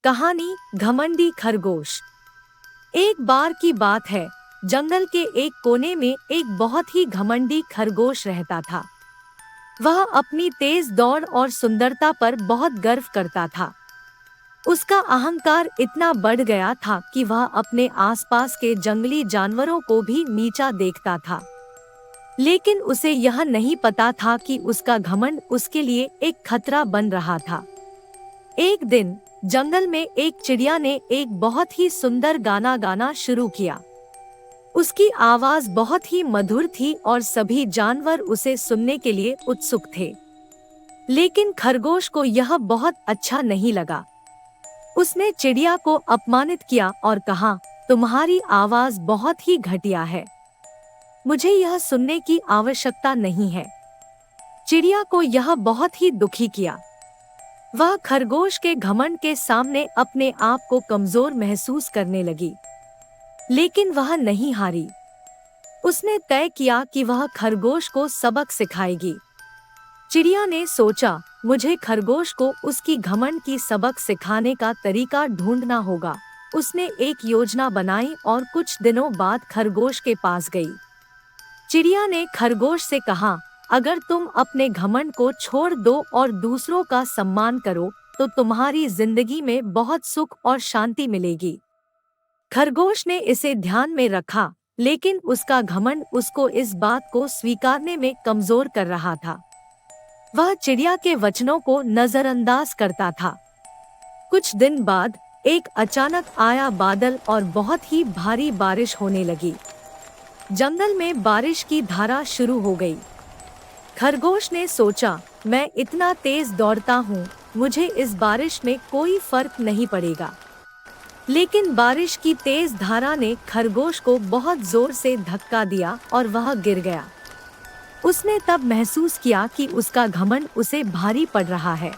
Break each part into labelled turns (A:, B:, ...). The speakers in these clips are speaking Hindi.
A: कहानी घमंडी खरगोश। एक बार की बात है, जंगल के एक कोने में एक बहुत ही घमंडी खरगोश रहता था। वह अपनी तेज दौड़ और सुंदरता पर बहुत गर्व करता था। उसका अहंकार इतना बढ़ गया था कि वह अपने आसपास के जंगली जानवरों को भी नीचा देखता था। लेकिन उसे यह नहीं पता था कि उसका घमंड उसके लिए एक खतरा बन रहा था। एक दिन जंगल में एक चिड़िया ने एक बहुत ही सुंदर गाना गाना शुरू किया। उसकी आवाज बहुत ही मधुर थी और सभी जानवर उसे सुनने के लिए उत्सुक थे। लेकिन खरगोश को यह बहुत अच्छा नहीं लगा। उसने चिड़िया को अपमानित किया और कहा, तुम्हारी आवाज बहुत ही घटिया है, मुझे यह सुनने की आवश्यकता नहीं है। चिड़िया को यह बहुत ही दुखी किया। वह खरगोश के घमंड के सामने अपने आप को कमजोर महसूस करने लगी। लेकिन वह नहीं हारी। उसने तय किया कि वह खरगोश को सबक सिखाएगी। चिड़िया ने सोचा, मुझे खरगोश को उसकी घमंड की सबक सिखाने का तरीका ढूंढना होगा। उसने एक योजना बनाई और कुछ दिनों बाद खरगोश के पास गई। चिड़िया ने खरगोश से कहा, अगर तुम अपने घमंड को छोड़ दो और दूसरों का सम्मान करो तो तुम्हारी जिंदगी में बहुत सुख और शांति मिलेगी। खरगोश ने इसे ध्यान में रखा, लेकिन उसका घमंड उसको इस बात को स्वीकारने में कमजोर कर रहा था। वह चिड़िया के वचनों को नजरअंदाज करता था। कुछ दिन बाद एक अचानक आया बादल और बहुत ही भारी बारिश होने लगी। जंगल में बारिश की धारा शुरू हो गई। खरगोश ने सोचा, मैं इतना तेज दौड़ता हूँ, मुझे इस बारिश में कोई फर्क नहीं पड़ेगा। लेकिन बारिश की तेज धारा ने खरगोश को बहुत जोर से धक्का दिया और वह गिर गया। उसने तब महसूस किया कि उसका घमंड उसे भारी पड़ रहा है।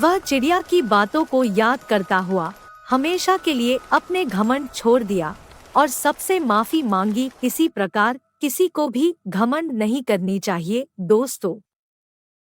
A: वह चिड़िया की बातों को याद करता हुआ हमेशा के लिए अपने घमंड छोड़ दिया और सबसे माफी मांगी। इसी प्रकार किसी को भी घमंड नहीं करनी चाहिए दोस्तों।